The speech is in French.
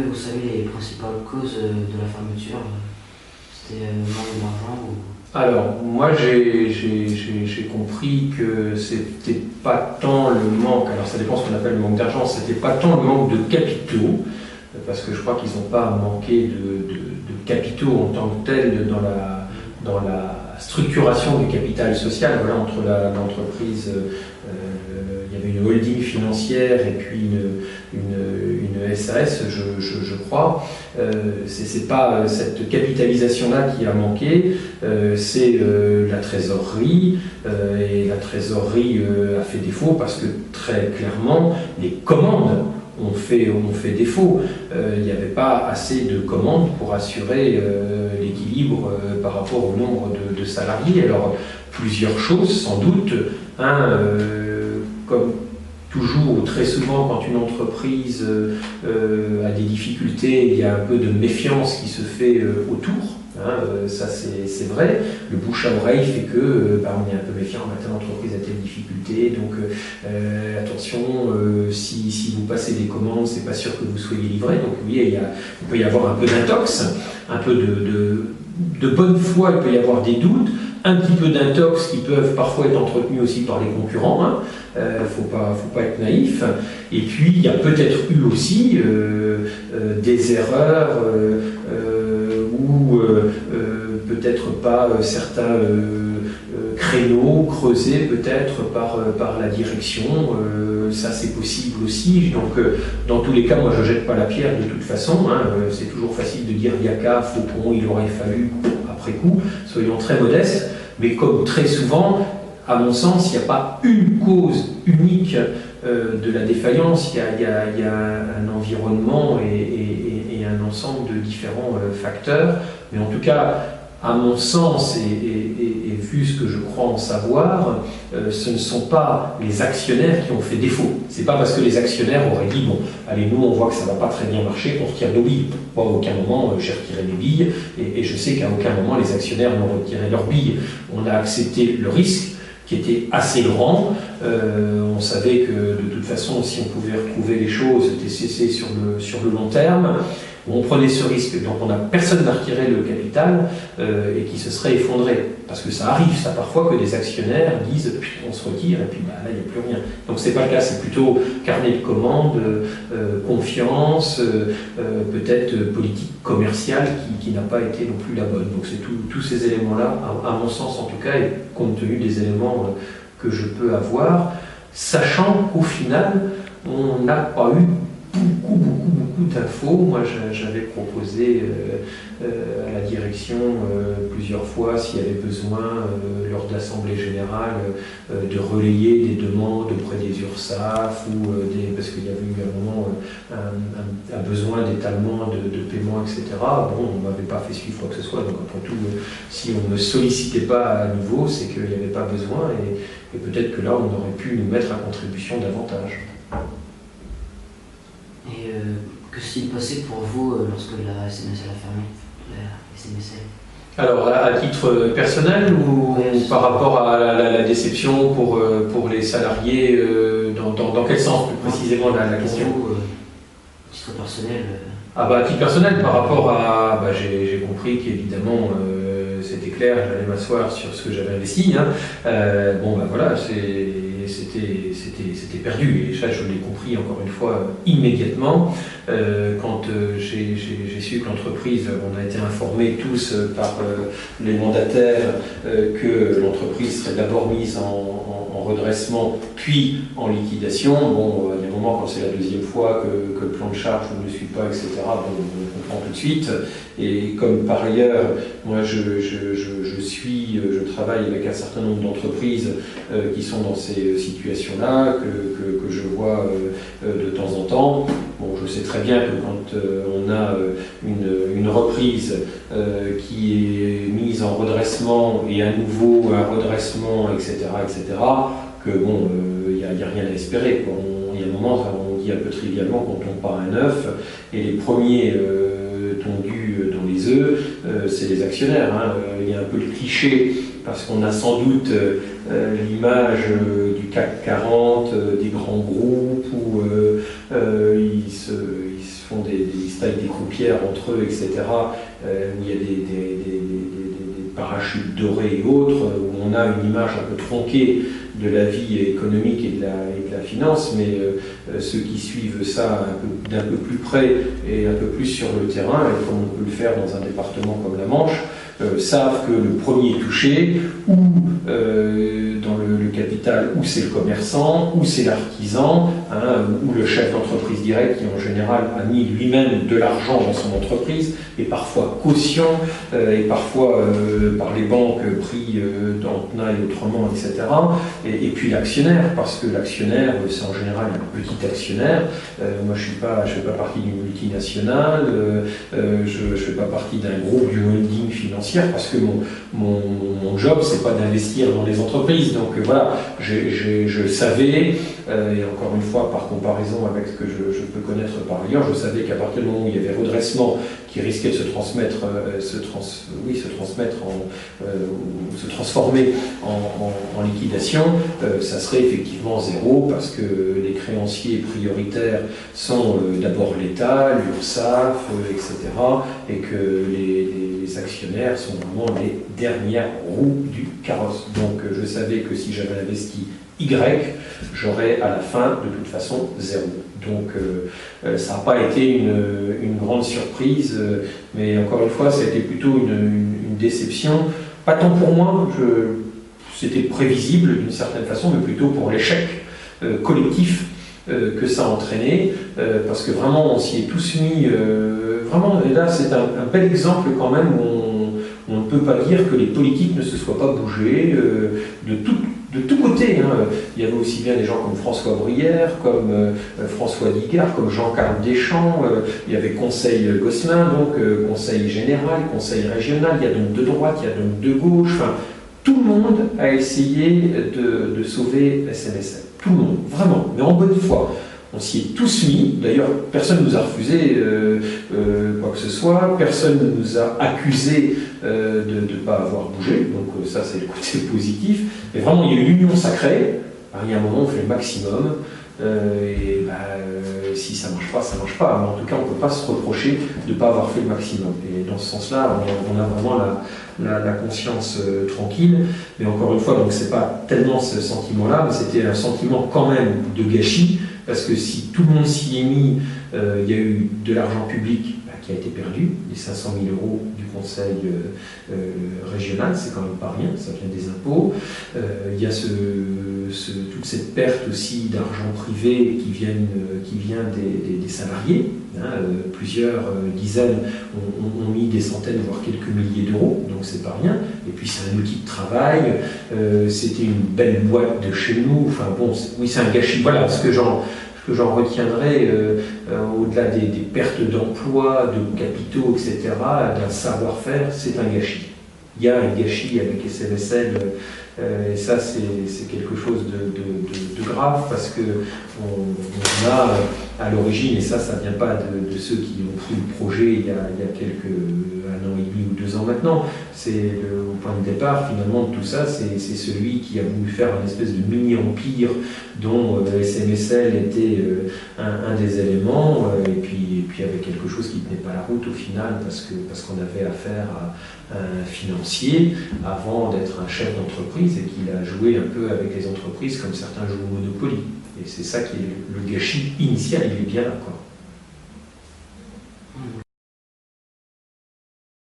Vous savez les principales causes de la fermeture? C'était manque d'argent ou... Alors, moi j'ai compris que c'était pas tant le manque, alors ça dépend ce qu'on appelle le manque d'argent, c'était pas tant le manque de capitaux, parce que je crois qu'ils n'ont pas manqué de capitaux en tant que tels dans la structuration du capital social. Voilà, entre l'entreprise, il y avait une holding financière et puis une SAS, je crois. C'est pas cette capitalisation-là qui a manqué, c'est la trésorerie, et la trésorerie a fait défaut parce que très clairement, les commandes ont fait défaut. Il n'y avait pas assez de commandes pour assurer l'équilibre par rapport au nombre de salariés. Alors, plusieurs choses, sans doute. Comme toujours ou très souvent, quand une entreprise a des difficultés, il y a un peu de méfiance qui se fait autour. Ça c'est vrai. Le bouche à oreille fait que on est un peu méfiant, telle entreprise a telle difficulté, donc attention, si vous passez des commandes, c'est pas sûr que vous soyez livré. Donc oui, il peut y avoir un peu d'intox, un peu de bonne foi, il peut y avoir des doutes, un petit peu d'intox qui peuvent parfois être entretenus aussi par les concurrents. Faut pas être naïf. Et puis il y a peut-être eu aussi des erreurs ou peut-être pas certains créneaux creusés peut-être par la direction. Ça c'est possible aussi. Donc dans tous les cas, moi je jette pas la pierre de toute façon. C'est toujours facile de dire Yaka, Faucon, il aurait fallu après coup. Soyons très modestes. Mais comme très souvent, à mon sens, il n'y a pas une cause unique de la défaillance, il y a un environnement et un ensemble de différents facteurs. Mais en tout cas, à mon sens, et vu ce que je crois en savoir, ce ne sont pas les actionnaires qui ont fait défaut. C'est pas parce que les actionnaires auraient dit bon, allez, nous on voit que ça va pas très bien marcher, qu'on retire nos billes. Moi, à aucun moment j'ai retiré mes billes, et je sais qu'à aucun moment les actionnaires n'ont retiré leurs billes. On a accepté le risque qui était assez grand. On savait que de toute façon, si on pouvait retrouver les choses, TCC sur le long terme. On prenait ce risque, donc personne n'a retiré le capital et qui se serait effondré. Parce que ça arrive, ça parfois, que des actionnaires disent on se retire et puis là il n'y a plus rien. Donc c'est pas le cas, c'est plutôt carnet de commandes, confiance, peut-être politique commerciale qui n'a pas été non plus la bonne. Donc c'est tous ces éléments-là, à mon sens en tout cas, et compte tenu des éléments que je peux avoir, sachant qu'au final, on n'a pas eu beaucoup d'infos. Moi, j'avais proposé à la direction plusieurs fois, s'il y avait besoin, lors de l'Assemblée Générale, de relayer des demandes auprès des URSSAF, parce qu'il y avait eu à un moment un besoin d'étalement de paiement, etc. Bon, on ne m'avait pas fait suivre quoi que ce soit, donc après tout, si on ne me sollicitait pas à nouveau, c'est qu'il n'y avait pas besoin, et peut-être que là, on aurait pu nous mettre à contribution davantage. Et que s'est-il passé pour vous lorsque la SNSL a fermé, la SNSL? Alors, à titre personnel ou par rapport à la déception pour les salariés, dans quel sens plus précisément la question? Pour vous, à titre personnel À titre personnel, par rapport à... j'ai compris qu'évidemment, c'était clair, j'allais m'asseoir sur ce que j'avais investi. Voilà, c'était perdu. Et ça, je l'ai compris encore une fois immédiatement. Quand j'ai su que l'entreprise, on a été informés tous par les mandataires que l'entreprise serait d'abord mise en redressement, puis en liquidation. Bon, il y a un moment, quand c'est la deuxième fois que le plan de charge ne le suit pas, etc., on comprend tout de suite. Et comme par ailleurs, moi je travaille avec un certain nombre d'entreprises qui sont dans ces situations-là, que je vois de temps en temps. Bon, je sais très bien que quand on a une reprise qui est mise en redressement et à nouveau un redressement, etc., que bon, il n'y a rien à espérer, quoi. Il y a un moment, on dit un peu trivialement qu'on ne tombe pas à un œuf, et les premiers tondus dans les œufs, c'est les actionnaires. Il y a un peu le cliché, parce qu'on a sans doute l'image du CAC 40, des grands groupes, où ils se font ils se taillent des croupières entre eux, etc., où il y a des parachutes dorés et autres, où on a une image un peu tronquée de la vie économique et de la finance, mais ceux qui suivent ça d'un peu plus près et un peu plus sur le terrain, et comme on peut le faire dans un département comme la Manche, savent que le premier touché, ou dans le capital, ou c'est le commerçant, ou c'est l'artisan, hein, ou le chef d'entreprise direct qui en général a mis lui-même de l'argent dans son entreprise, et parfois caution, et parfois par les banques pris en tenaille autrement, etc. Et puis l'actionnaire, parce que l'actionnaire, c'est en général un petit actionnaire. Moi, je ne fais pas partie d'une multinationale, je ne fais pas partie d'un groupe, d'une holding financière, parce que mon job, c'est pas d'investir dans les entreprises. Donc voilà, je savais, et encore une fois, par comparaison avec ce que je peux connaître par ailleurs, je savais qu'à partir du moment où il y avait redressement qui risquait de se transformer en liquidation, ça serait effectivement zéro, parce que les créanciers prioritaires sont d'abord l'État, l'URSSAF, etc., et que les actionnaires sont vraiment les dernières roues du carrosse. Donc je savais que si j'avais investi Y, j'aurais à la fin de toute façon zéro. Donc ça n'a pas été une grande surprise, mais encore une fois, ça a été plutôt une déception. Pas tant pour moi, c'était prévisible d'une certaine façon, mais plutôt pour l'échec collectif que ça a entraîné, parce que vraiment on s'y est tous mis, vraiment, et là c'est un bel exemple quand même où on ne peut pas dire que les politiques ne se soient pas bougés de tous côtés. Hein. Il y avait aussi bien des gens comme François Brière, comme François Digard, comme Jean-Carl Deschamps, il y avait Conseil Gosselin, donc Conseil général, Conseil régional, il y a donc de droite, il y a donc de gauche, enfin, tout le monde a essayé de sauver SNSL. Tout le monde, vraiment, mais en bonne foi. On s'y est tous mis, d'ailleurs personne ne nous a refusé quoi que ce soit, personne ne nous a accusé de ne pas avoir bougé, donc ça c'est le côté positif, mais vraiment il y a eu l'union sacrée, il y a un moment on fait le maximum, si ça ne marche pas, ça ne marche pas, mais en tout cas on ne peut pas se reprocher de ne pas avoir fait le maximum, et dans ce sens-là on a vraiment la conscience tranquille, mais encore une fois, donc c'est pas tellement ce sentiment-là, mais c'était un sentiment quand même de gâchis, parce que si tout le monde s'y est mis, il y a eu de l'argent public qui a été perdu, les 500 000 € du conseil régional, c'est quand même pas rien, ça vient des impôts. Il y a toute cette perte aussi d'argent privé qui vient des salariés. Hein, plusieurs dizaines ont mis des centaines, voire quelques milliers d'euros, donc c'est pas rien. Et puis c'est un outil de travail, c'était une belle boîte de chez nous, enfin bon, oui c'est un gâchis. Voilà ce que j'en retiendrai, au-delà des pertes d'emplois, de capitaux, etc., d'un savoir-faire, c'est un gâchis. Il y a un gâchis avec SNSL, et ça c'est quelque chose de grave, parce que on a à l'origine, et ça ne vient pas de ceux qui ont pris le projet il y a un an et demi ou 2 ans maintenant, c'est au point de départ finalement de tout ça, c'est celui qui a voulu faire une espèce de mini-empire dont SNSL était un des éléments, et puis avec quelque chose qui ne tenait pas la route au final, parce qu'on avait affaire à un financier avant d'être un chef d'entreprise, et qu'il a joué un peu avec les entreprises comme certains jouent au Monopoly. Et c'est ça qui est le gâchis initial, il est bien là, quoi.